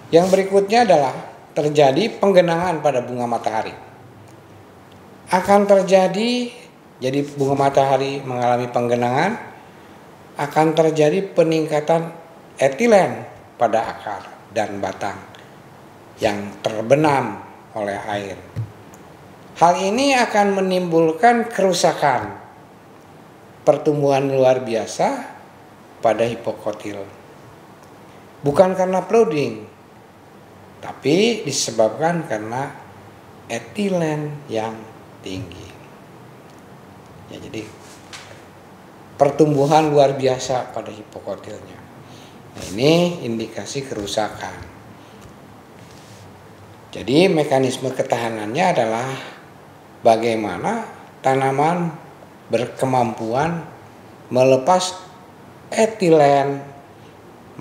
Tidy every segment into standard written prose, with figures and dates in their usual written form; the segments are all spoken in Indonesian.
Yang berikutnya adalah terjadi penggenangan pada bunga matahari. Akan terjadi, jadi bunga matahari mengalami penggenangan, akan terjadi peningkatan etilen pada akar dan batang yang terbenam oleh air. Hal ini akan menimbulkan kerusakan pertumbuhan luar biasa pada hipokotil. Bukan karena flooding, tapi disebabkan karena etilen yang tinggi. Ya, jadi pertumbuhan luar biasa pada hipokotilnya. Nah, ini indikasi kerusakan. Jadi mekanisme ketahanannya adalah bagaimana tanaman berkemampuan melepas etilen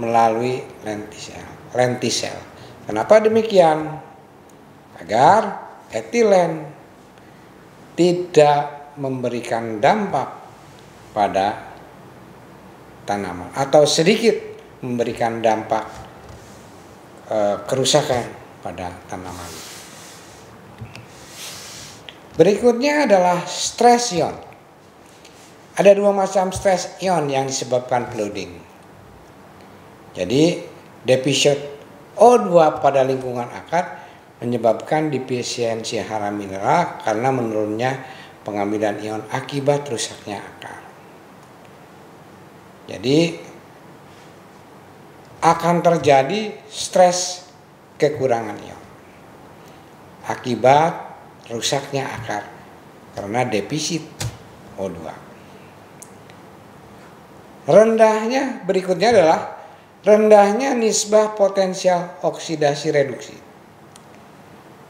melalui lentisel. Kenapa demikian? Agar etilen tidak memberikan dampak pada tanaman atau sedikit memberikan dampak kerusakan pada tanaman. Berikutnya adalah stres ion. Ada dua macam stres ion yang disebabkan flooding. Jadi defisit O2 pada lingkungan akar menyebabkan defisiensi hara mineral karena menurunnya pengambilan ion akibat rusaknya akar. Jadi akan terjadi stres kekurangan ion akibat rusaknya akar karena defisit O2. Rendahnya berikutnya adalah rendahnya nisbah potensial oksidasi reduksi.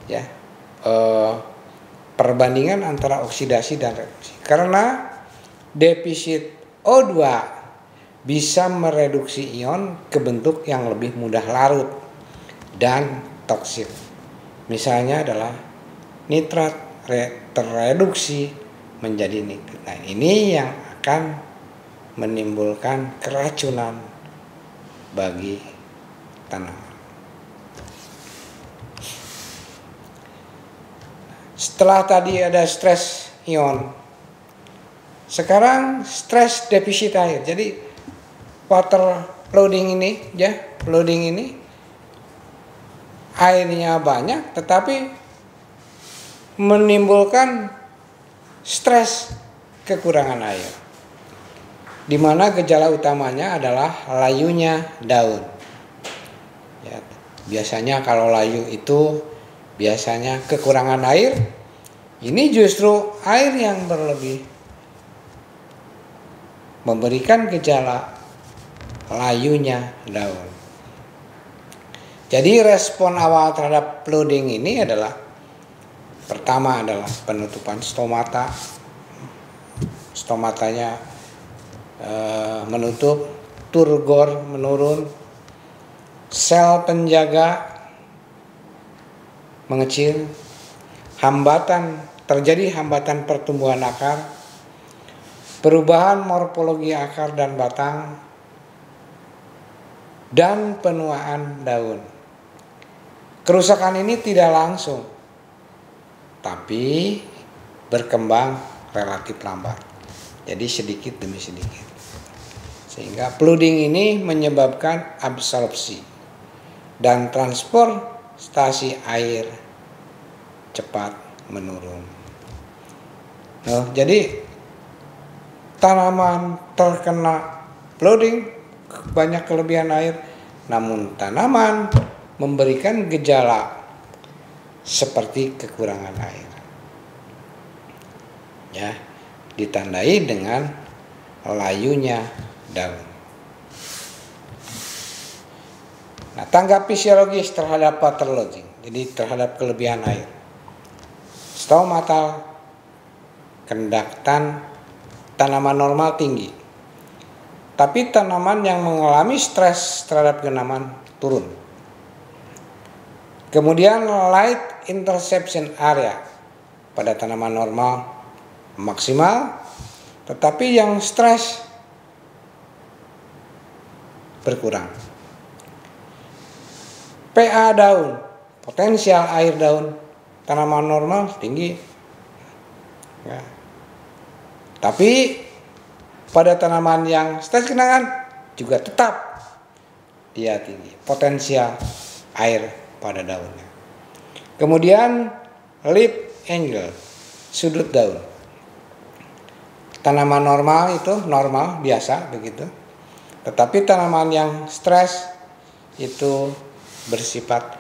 Ya, perbandingan antara oksidasi dan reduksi. Karena defisit O2 bisa mereduksi ion ke bentuk yang lebih mudah larut dan toksik. Misalnya adalah nitrat tereduksi menjadi nitrit. Nah, ini yang akan menimbulkan keracunan bagi tanaman. Setelah tadi ada stres ion, sekarang stres defisit air. Jadi water flooding ini airnya banyak tetapi menimbulkan stres kekurangan air, di mana gejala utamanya adalah layunya daun. Ya, biasanya kalau layu itu biasanya kekurangan air, ini justru air yang berlebih memberikan gejala layunya daun. Jadi respon awal terhadap flooding ini adalah pertama adalah penutupan stomata. Stomatanya menutup, turgor menurun, sel penjaga mengecil, terjadi hambatan pertumbuhan akar, perubahan morfologi akar dan batang, dan penuaan daun. Kerusakan ini tidak langsung, tapi berkembang relatif lambat. Jadi sedikit demi sedikit. Sehingga flooding ini menyebabkan absorpsi dan transportasi air cepat menurun. Nah, jadi tanaman terkena flooding banyak kelebihan air, namun tanaman memberikan gejala seperti kekurangan air. Ya, ditandai dengan layunya daun. Nah, tanggap fisiologis terhadap waterlogging, jadi terhadap kelebihan air. Stomatal konduktan tanaman normal tinggi, tapi tanaman yang mengalami stres terhadap genaman turun. Kemudian light interception area pada tanaman normal maksimal, tetapi yang stres berkurang. pH daun, potensial air daun tanaman normal tinggi. Ya. Tapi pada tanaman yang stres genangan juga tetap dia tinggi, potensial air pada daunnya. Kemudian leaf angle, sudut daun. Tanaman normal itu normal biasa begitu. Tetapi tanaman yang stres itu bersifat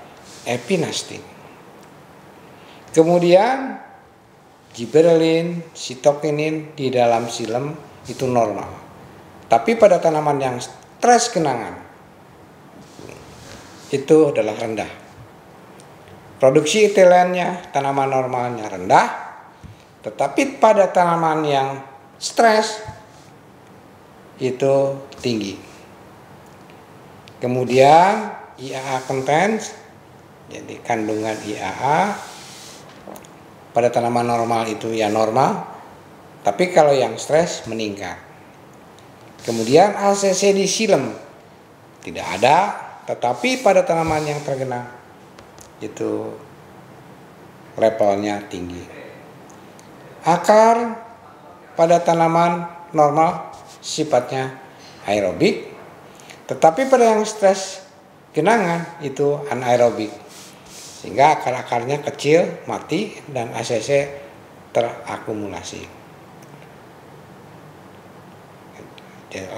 epinastik. Kemudian gibberellin, sitokinin di dalam xilem itu normal. Tapi pada tanaman yang stres genangan itu adalah rendah. Produksi etilennya tanaman normalnya rendah, tetapi pada tanaman yang stres itu tinggi. Kemudian IAA content, jadi kandungan IAA pada tanaman normal itu ya normal, tapi kalau yang stres meningkat. Kemudian ACC di xilem tidak ada, tetapi pada tanaman yang tergenang itu levelnya tinggi. Akar pada tanaman normal sifatnya aerobik, tetapi pada yang stres genangan itu anaerobik, sehingga akar-akarnya kecil, mati, dan ACC terakumulasi.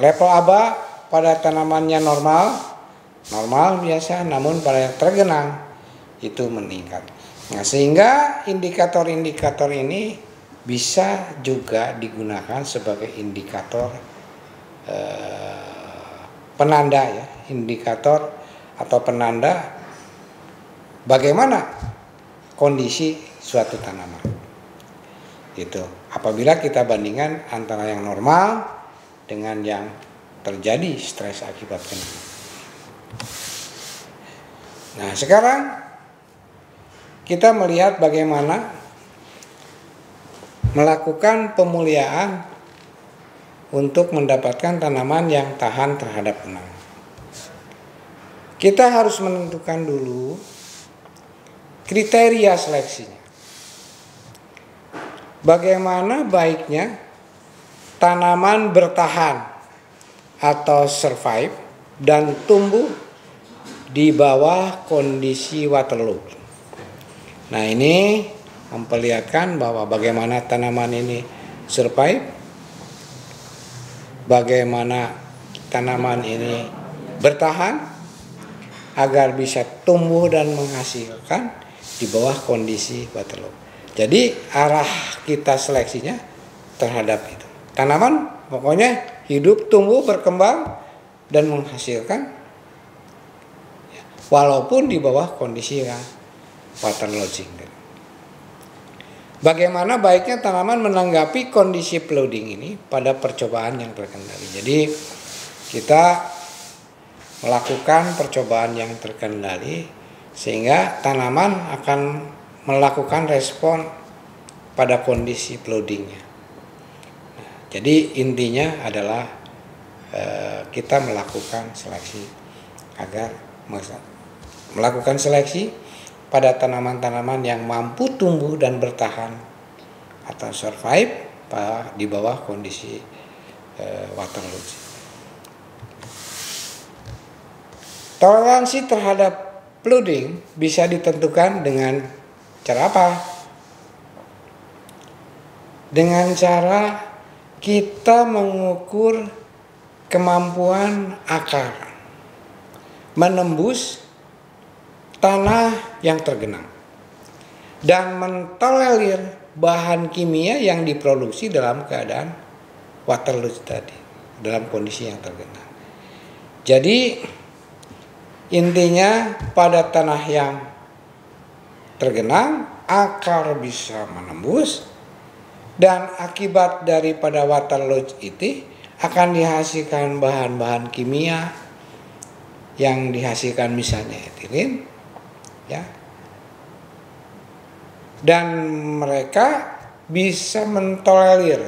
Level ABA pada tanamannya normal biasa, namun pada yang tergenang itu meningkat. Nah, sehingga indikator-indikator ini bisa juga digunakan sebagai indikator penanda ya, indikator atau penanda bagaimana kondisi suatu tanaman. Gitu. Apabila kita bandingkan antara yang normal dengan yang terjadi stres akibat genangan. Nah, sekarang kita melihat bagaimana melakukan pemuliaan untuk mendapatkan tanaman yang tahan terhadap genangan. Kita harus menentukan dulu kriteria seleksinya. Bagaimana baiknya tanaman bertahan atau survive dan tumbuh di bawah kondisi waterlogged. Nah, ini memperlihatkan bahwa bagaimana tanaman ini survive, bagaimana tanaman ini bertahan agar bisa tumbuh dan menghasilkan di bawah kondisi waterlogged. Jadi arah kita seleksinya terhadap itu. Tanaman pokoknya hidup, tumbuh, berkembang dan menghasilkan walaupun di bawah kondisi yang waterlogging. Bagaimana baiknya tanaman menanggapi kondisi flooding ini pada percobaan yang terkendali. Jadi kita melakukan percobaan yang terkendali sehingga tanaman akan melakukan respon pada kondisi floodingnya. Jadi intinya adalah kita melakukan seleksi agar melakukan seleksi pada tanaman-tanaman yang mampu tumbuh dan bertahan atau survive di bawah kondisi waterlogged. Toleransi terhadap flooding bisa ditentukan dengan cara apa? Dengan cara kita mengukur kemampuan akar menembus tanah yang tergenang dan mentolerir bahan kimia yang diproduksi dalam keadaan waterlogged tadi, dalam kondisi yang tergenang. Jadi intinya pada tanah yang tergenang akar bisa menembus, dan akibat daripada waterlogged itu akan dihasilkan bahan-bahan kimia yang dihasilkan misalnya etilen, ya, dan mereka bisa mentolerir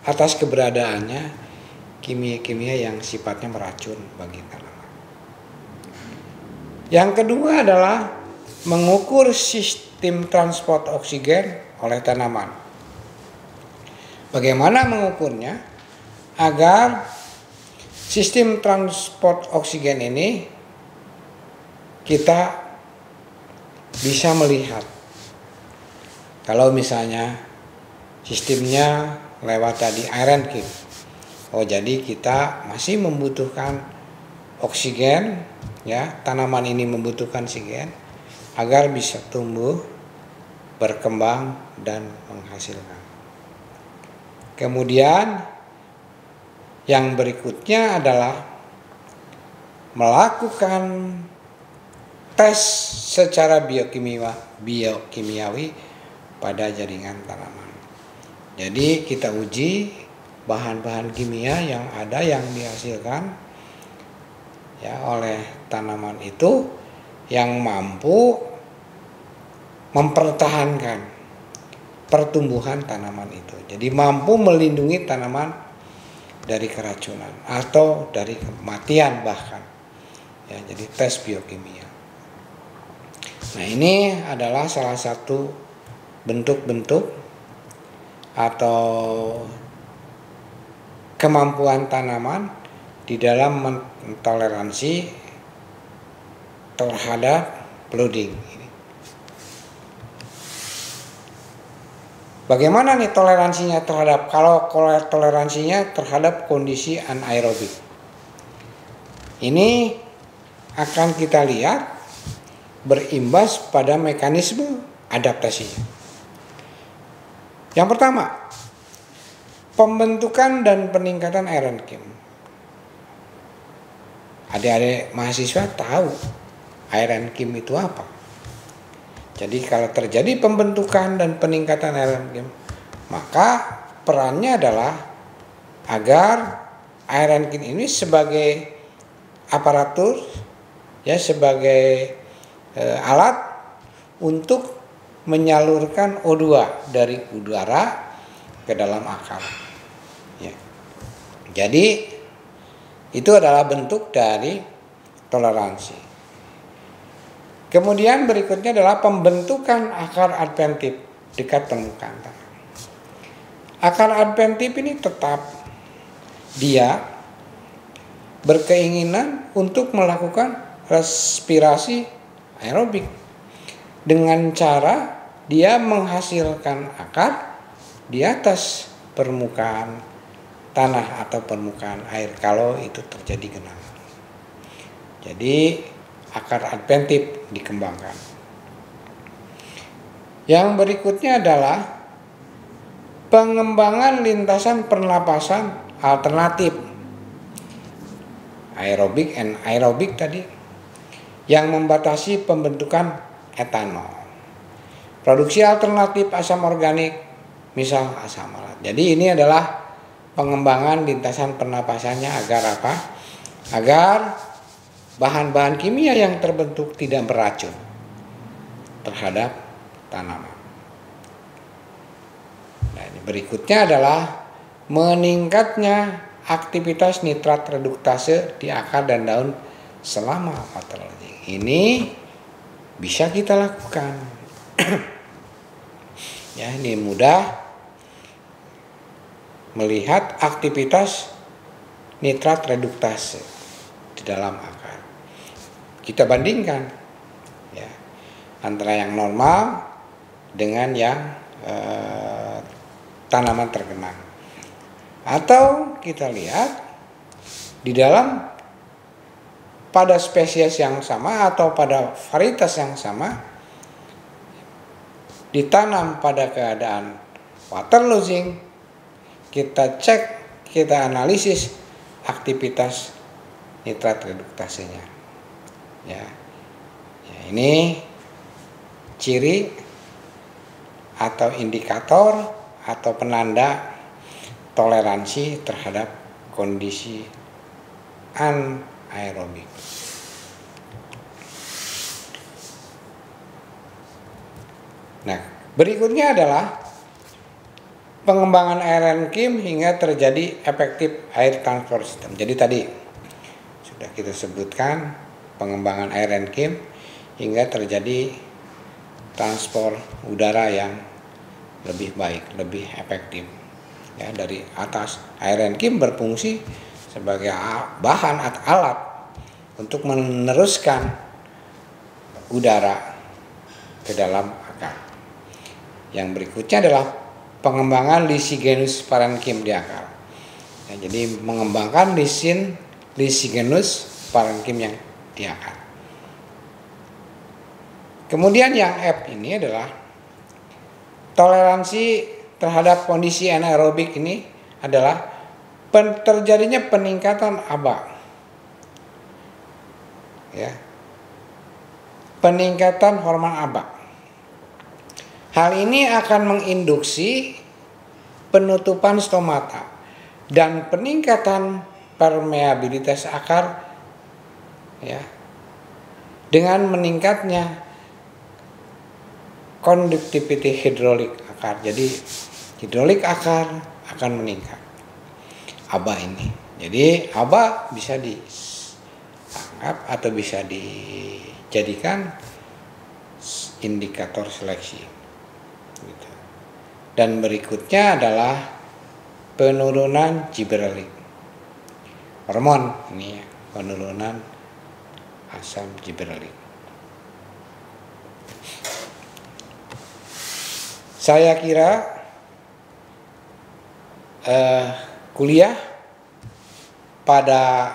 atas keberadaannya kimia-kimia yang sifatnya meracun bagi tanaman. Yang kedua adalah mengukur sistem transport oksigen oleh tanaman. Bagaimana mengukurnya? Agar sistem transport oksigen ini kita bisa melihat. Kalau misalnya sistemnya lewat tadi iron kim. Oh, jadi kita masih membutuhkan oksigen, ya, tanaman ini membutuhkan oksigen agar bisa tumbuh, berkembang dan menghasilkan. Kemudian yang berikutnya adalah melakukan tes secara biokimiawi pada jaringan tanaman. Jadi kita uji bahan-bahan kimia yang ada yang dihasilkan ya oleh tanaman itu yang mampu mempertahankan pertumbuhan tanaman itu. Jadi mampu melindungi tanaman dari keracunan atau dari kematian bahkan. Ya, jadi tes biokimia. Nah, ini adalah salah satu bentuk-bentuk atau kemampuan tanaman di dalam mentoleransi terhadap flooding. Bagaimana nih toleransinya terhadap, kalau toleransinya terhadap kondisi anaerobik? Ini akan kita lihat berimbas pada mekanisme adaptasinya. Yang pertama, pembentukan dan peningkatan iron kim. Adik-adik mahasiswa tahu iron kim itu apa? Jadi kalau terjadi pembentukan dan peningkatan iron kim, maka perannya adalah agar iron kim ini sebagai aparatur, ya, sebagai alat untuk menyalurkan O2 dari udara ke dalam akar. Ya. Jadi itu adalah bentuk dari toleransi. Kemudian berikutnya adalah pembentukan akar adventif dekat permukaan tanah. Akar adventif ini tetap dia berkeinginan untuk melakukan respirasi aerobik dengan cara dia menghasilkan akar di atas permukaan tanah atau permukaan air kalau itu terjadi genangan. Jadi akar adventif dikembangkan. Yang berikutnya adalah pengembangan lintasan pernapasan alternatif aerobik and aerobik tadi yang membatasi pembentukan etanol. Produksi alternatif asam organik, misal asam malat. Jadi ini adalah pengembangan lintasan pernapasannya agar apa? Agar bahan-bahan kimia yang terbentuk tidak beracun terhadap tanaman. Nah, ini berikutnya adalah meningkatnya aktivitas nitrat reduktase di akar dan daun selama water lodging. Ini bisa kita lakukan. Ya, ini mudah melihat aktivitas nitrat reduktase di dalam akar. Kita bandingkan ya antara yang normal dengan yang tanaman tergenang. Atau kita lihat di dalam pada spesies yang sama atau pada varietas yang sama ditanam pada keadaan water losing, kita cek, kita analisis aktivitas nitrat reduktasenya. Ya, ini ciri atau indikator atau penanda toleransi terhadap kondisi anaerobik. Nah, berikutnya adalah pengembangan iron kim hingga terjadi efektif air transfer system. Jadi tadi sudah kita sebutkan pengembangan Aerenkim hingga terjadi transport udara yang lebih baik, lebih efektif. Ya, dari atas Aerenkim berfungsi sebagai bahan atau alat untuk meneruskan udara ke dalam akar. Yang berikutnya adalah pengembangan Lysigenus parenchyma di akar. Ya, jadi mengembangkan Lysigenus parenchyma yang di akar. Kemudian yang F ini adalah toleransi terhadap kondisi anaerobik. Ini adalah terjadinya peningkatan ABA. Ya. Peningkatan hormon ABA. Hal ini akan menginduksi penutupan stomata dan peningkatan permeabilitas akar, ya, dengan meningkatnya conductivity hidrolik akar. Jadi hidrolik akar akan meningkat. ABA ini. Jadi ABA bisa dianggap atau bisa dijadikan indikator seleksi. Gitu. Dan berikutnya adalah penurunan gibberellic hormon, ini ya, penurunan asam gibberellic. Saya kira kuliah pada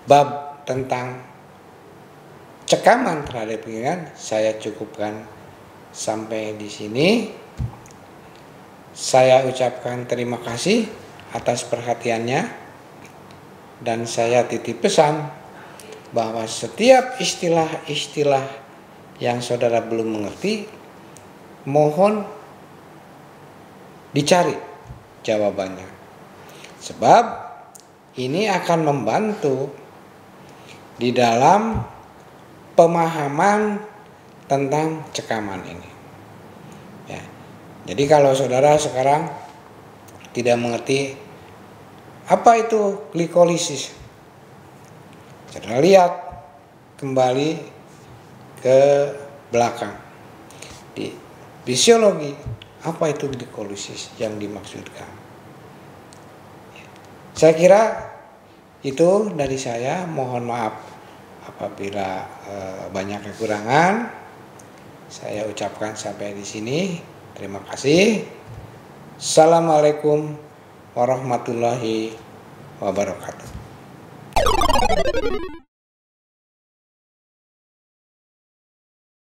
bab tentang cekaman terhadap pikiran saya cukupkan sampai di sini. Saya ucapkan terima kasih atas perhatiannya dan saya titip pesan bahwa setiap istilah-istilah yang saudara belum mengerti, mohon dicari jawabannya. Sebab ini akan membantu di dalam pemahaman tentang cekaman ini. Ya. Jadi kalau saudara sekarang tidak mengerti apa itu glikolisis, saudara lihat kembali ke belakang di fisiologi, apa itu glikolisis yang dimaksudkan. Saya kira itu dari saya. Mohon maaf apabila banyak kekurangan. Saya ucapkan sampai di sini. Terima kasih. Assalamualaikum warahmatullahi wabarakatuh.